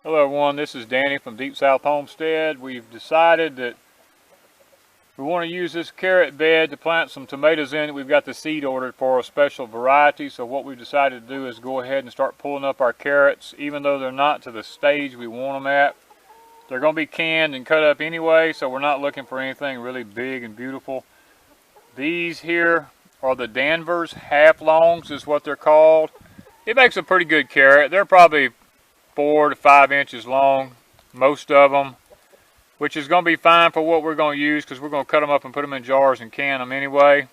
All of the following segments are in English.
Hello everyone, this is Danny from Deep South Homestead. We've decided that we want to use this carrot bed to plant some tomatoes in it. We've got the seed ordered for a special variety, so what we've decided to do is go ahead and start pulling up our carrots, even though they're not to the stage we want them at. They're going to be canned and cut up anyway, so we're not looking for anything really big and beautiful. These here are the Danvers half longs is what they're called. It makes a pretty good carrot. They're probably 4 to 5 inches long, most of them, which is going to be fine for what we're going to use because we're going to cut them up and put them in jars and can them anyway.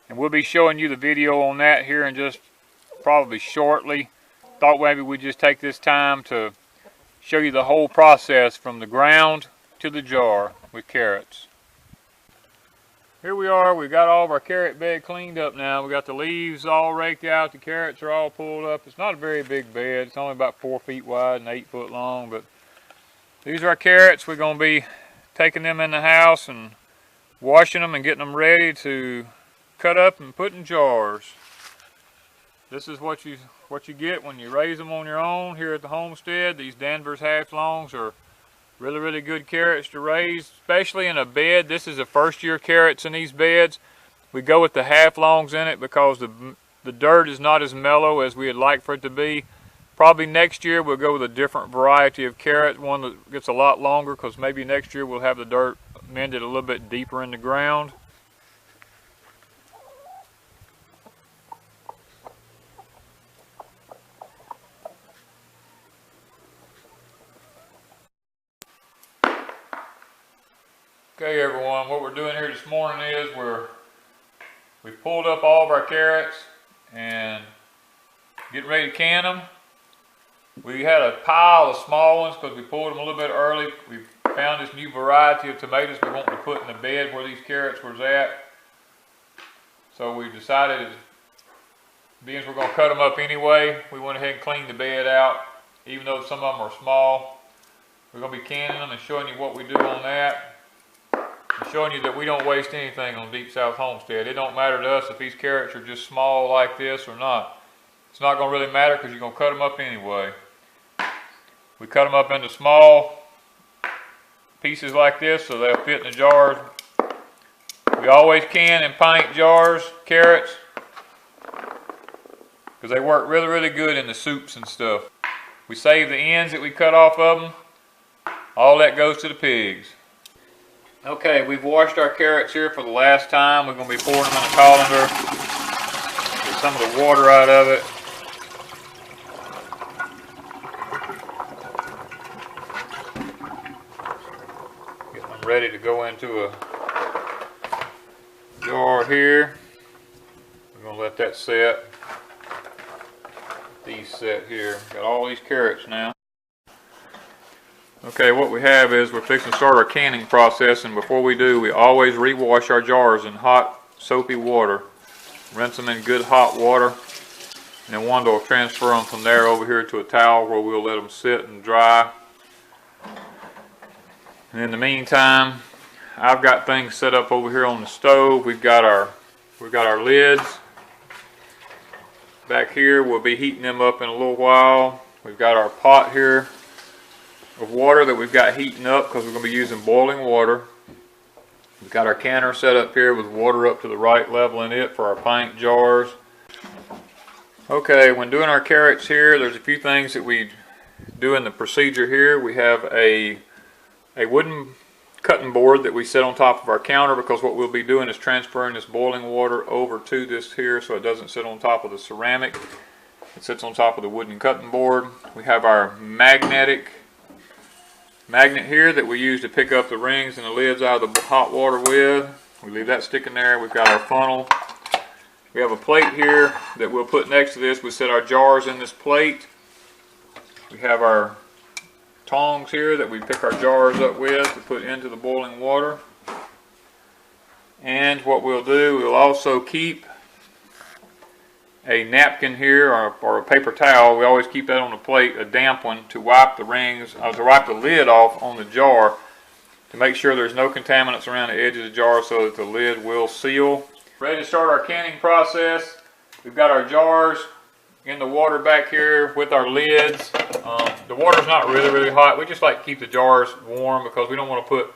And we'll be showing you the video on that here in just probably shortly. Thought maybe we'd just take this time to show you the whole process from the ground to the jar with carrots. Here we are, we've got all of our carrot bed cleaned up now. We got the leaves all raked out, the carrots are all pulled up. It's not a very big bed, it's only about 4 feet wide and 8 foot long, but these are our carrots. We're going to be taking them in the house and washing them and getting them ready to cut up and put in jars. This is what you get when you raise them on your own here at the homestead. These Danvers half longs are really good carrots to raise, especially in a bed. This is the first year carrots in these beds. We go with the half longs in it because the dirt is not as mellow as we'd like for it to be. Probably next year we'll go with a different variety of carrot, one that gets a lot longer, because maybe next year we'll have the dirt mended a little bit deeper in the ground. Okay everyone, what we're doing here this morning is we've pulled up all of our carrots and getting ready to can them. We had a pile of small ones because we pulled them a little bit early. We found this new variety of tomatoes we want to put in the bed where these carrots was at. So we decided, being we're going to cut them up anyway, we went ahead and cleaned the bed out, even though some of them are small. We're going to be canning them and showing you what we do on that. And showing you that we don't waste anything on Deep South Homestead. It don't matter to us if these carrots are just small like this or not. It's not going to really matter because you're going to cut them up anyway. We cut them up into small pieces like this so they'll fit in the jars. We always can in pint jars carrots because they work really good in the soups and stuff. We save the ends that we cut off of them. All that goes to the pigs. Okay, we've washed our carrots here for the last time. We're going to be pouring them in a colander. Get some of the water out of it. Get them ready to go into a jar here. We're going to let that set. These set here. Got all these carrots now. Okay, what we have is we're fixing to start our canning process, and before we do, we always rewash our jars in hot, soapy water. Rinse them in good hot water, and then Wanda will transfer them from there over here to a towel where we'll let them sit and dry. And in the meantime, I've got things set up over here on the stove. We've got our lids back here. We'll be heating them up in a little while. We've got our pot here of water that we've got heating up because we're going to be using boiling water. We've got our canner set up here with water up to the right level in it for our pint jars. Okay, when doing our carrots here, there's a few things that we do in the procedure here. We have a wooden cutting board that we set on top of our counter because what we'll be doing is transferring this boiling water over to this here so it doesn't sit on top of the ceramic. It sits on top of the wooden cutting board. We have our magnet here that we use to pick up the rings and the lids out of the hot water with. We leave that sticking there. We've got our funnel. We have a plate here that we'll put next to this. We set our jars in this plate. We have our tongs here that we pick our jars up with to put into the boiling water. And what we'll do, we'll also keep a napkin here or a paper towel. We always keep that on the plate, a damp one, to wipe the rings, to wipe the lid off on the jar to make sure there's no contaminants around the edge of the jar so that the lid will seal. Ready to start our canning process. We've got our jars in the water back here with our lids. The water's not really hot. We just like to keep the jars warm because we don't want to put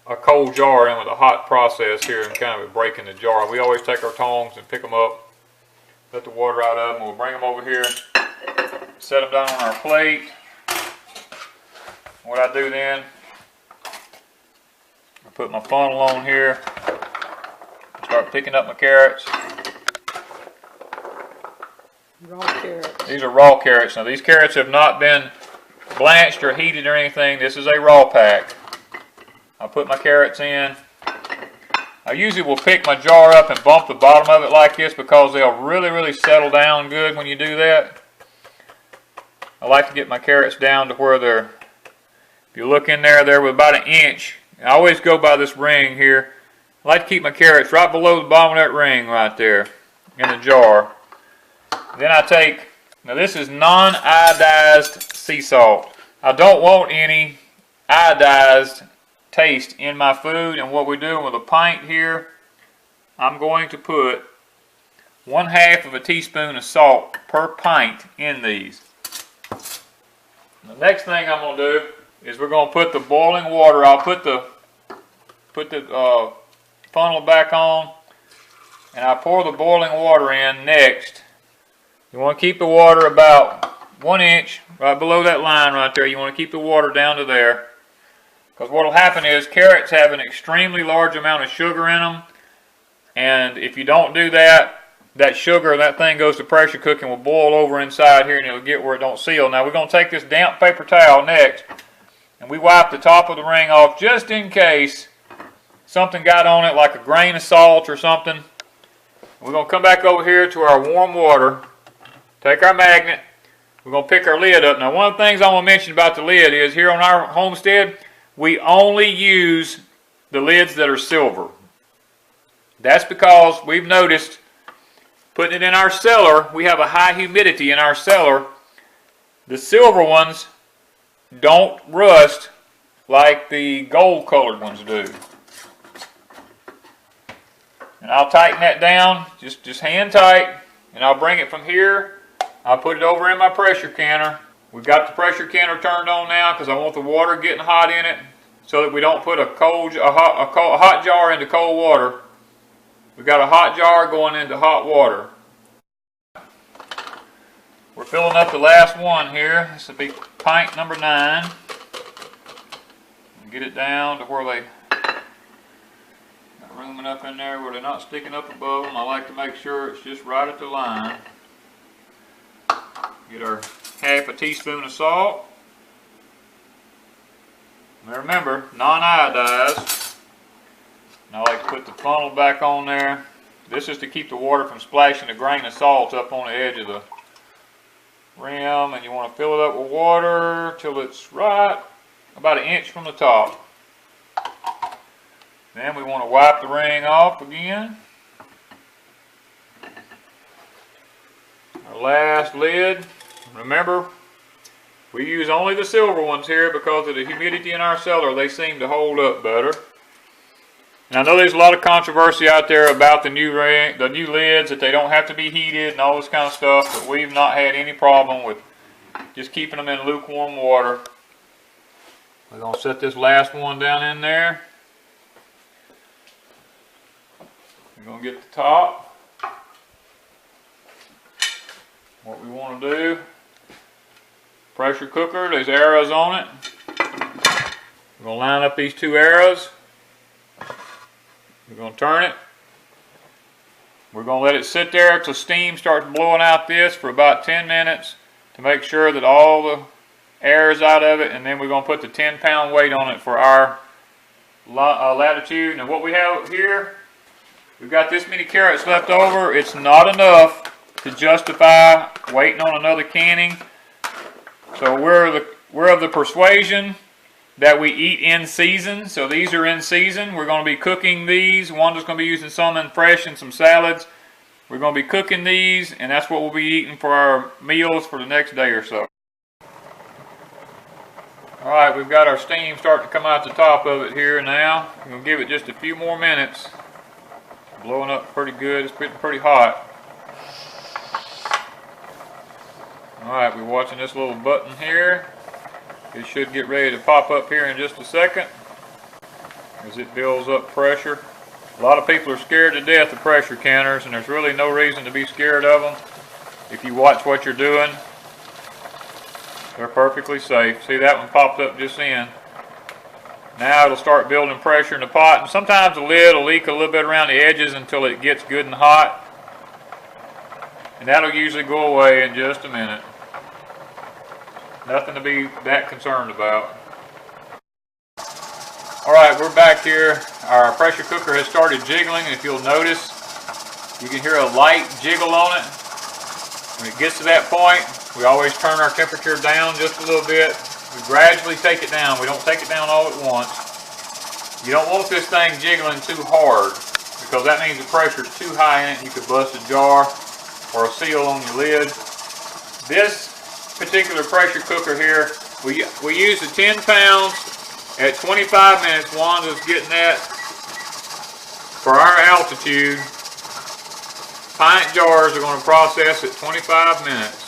a cold jar in with a hot process here and kind of breaking the jar. We always take our tongs and pick them up, let the water out of them. We'll bring them over here, set them down on our plate. What I do then, I put my funnel on here, start picking up my carrots. Raw carrots. These are raw carrots. Now these carrots have not been blanched or heated or anything. This is a raw pack. I'll put my carrots in. I usually will pick my jar up and bump the bottom of it like this because they'll really settle down good when you do that. I like to get my carrots down to where they're, if you look in there, they're about an inch. I always go by this ring here. I like to keep my carrots right below the bottom of that ring right there in the jar. Then I take, now this is non-iodized sea salt. I don't want any iodized taste in my food, and what we're doing with a pint here, I'm going to put 1/2 of a teaspoon of salt per pint in these. The next thing I'm going to do is we're going to put the boiling water. I'll put the funnel back on, and I pour the boiling water in next. You want to keep the water about 1 inch right below that line right there. You want to keep the water down to there, because what will happen is carrots have an extremely large amount of sugar in them, and if you don't do that, that sugar, that thing goes to pressure cooking, will boil over inside here and it'll get where it don't seal. Now we're going to take this damp paper towel next, and we wipe the top of the ring off just in case something got on it, like a grain of salt or something. We're going to come back over here to our warm water, take our magnet, we're going to pick our lid up. Now one of the things I want to mention about the lid is here on our Homestead, we only use the lids that are silver. That's because we've noticed putting it in our cellar, we have a high humidity in our cellar. The silver ones don't rust like the gold colored ones do. And I'll tighten that down, just hand tight, and I'll bring it from here. I'll put it over in my pressure canner. We've got the pressure canner turned on now because I want the water getting hot in it so that we don't put a hot jar into cold water. We've got a hot jar going into hot water. We're filling up the last one here. This will be pint number 9. Get it down to where they got room enough in there where they're not sticking up above them. I like to make sure it's just right at the line. Get our 1/2 teaspoon of salt. Now remember, non-iodized. And I like to put the funnel back on there. This is to keep the water from splashing a grain of salt up on the edge of the rim, and you want to fill it up with water till it's right about 1 inch from the top. Then we want to wipe the ring off again. Our last lid. Remember, we use only the silver ones here because of the humidity in our cellar. They seem to hold up better. And I know there's a lot of controversy out there about the new lids, that they don't have to be heated and all this kind of stuff, but we've not had any problem with just keeping them in lukewarm water. We're going to set this last one down in there. We're going to get the top. What we want to do, pressure cooker, there's arrows on it. We're going to line up these 2 arrows. We're going to turn it. We're going to let it sit there till steam starts blowing out this for about 10 minutes to make sure that all the air is out of it, and then we're going to put the 10-pound weight on it for our latitude. Now what we have here, we've got this many carrots left over. It's not enough to justify waiting on another canning. So we're of the persuasion that we eat in season. So these are in season. We're going to be cooking these. Wanda's going to be using some in fresh and some salads. We're going to be cooking these, and that's what we'll be eating for our meals for the next day or so. Alright, we've got our steam starting to come out the top of it here now. We're going to give it just a few more minutes. Blowing up pretty good. It's getting pretty hot. Alright, we're watching this little button here. It should get ready to pop up here in just a second as it builds up pressure. A lot of people are scared to death of pressure counters, and there's really no reason to be scared of them. If you watch what you're doing, they're perfectly safe. See, that one popped up just then. Now it'll start building pressure in the pot, and sometimes the lid will leak a little bit around the edges until it gets good and hot. And that'll usually go away in just a minute. Nothing to be that concerned about. Alright, we're back here. Our pressure cooker has started jiggling, and if you'll notice, you can hear a light jiggle on it. When it gets to that point, we always turn our temperature down just a little bit. We gradually take it down. We don't take it down all at once. You don't want this thing jiggling too hard, because that means the pressure is too high in it and you could bust a jar or a seal on your lid. This particular pressure cooker here, we use the 10 pounds at 25 minutes. Wanda's getting that for our altitude. Pint jars are going to process at 25 minutes.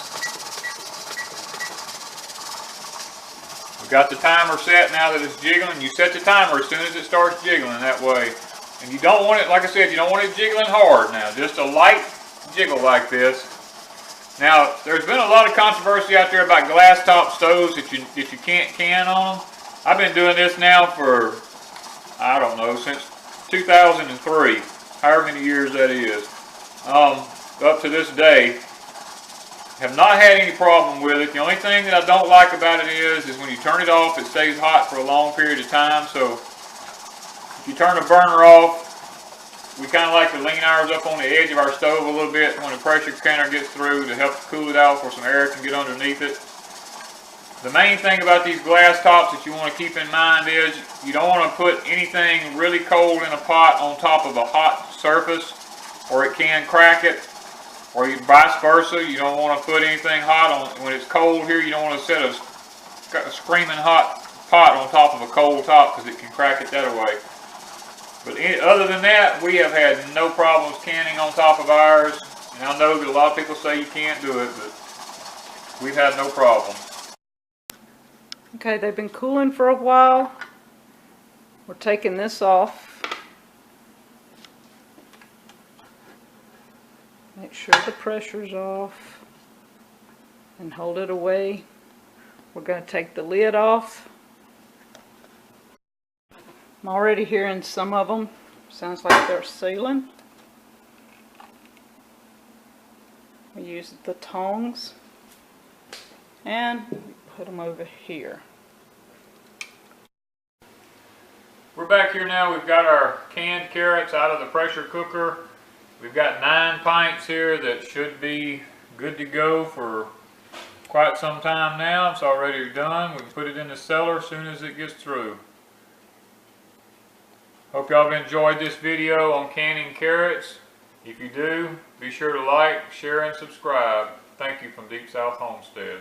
We've got the timer set now that it's jiggling. You set the timer as soon as it starts jiggling that way. And you don't want it, like I said, you don't want it jiggling hard now. Just a light jiggle like this. Now, there's been a lot of controversy out there about glass top stoves that you can't can on them. I've been doing this now for, I don't know, since 2003, however many years that is. Up to this day, have not had any problem with it. The only thing that I don't like about it is when you turn it off, it stays hot for a long period of time. So if you turn the burner off, we kind of like to lean ours up on the edge of our stove a little bit when the pressure canner gets through to help cool it out so some air can get underneath it. The main thing about these glass tops that you want to keep in mind is you don't want to put anything really cold in a pot on top of a hot surface, or it can crack it, or vice versa. You don't want to put anything hot on, when it's cold here, you don't want to set a screaming hot pot on top of a cold top, because it can crack it that way. But other than that, we have had no problems canning on top of ours. And I know that a lot of people say you can't do it, but we've had no problem. Okay, they've been cooling for a while. We're taking this off. Make sure the pressure's off and hold it away. We're going to take the lid off. I'm already hearing some of them. Sounds like they're sealing. We use the tongs and put them over here. We're back here now. We've got our canned carrots out of the pressure cooker. We've got 9 pints here that should be good to go for quite some time now. It's already done. We can put it in the cellar as soon as it gets through. Hope y'all have enjoyed this video on canning carrots. If you do, be sure to like, share, and subscribe. Thank you from Deep South Homestead.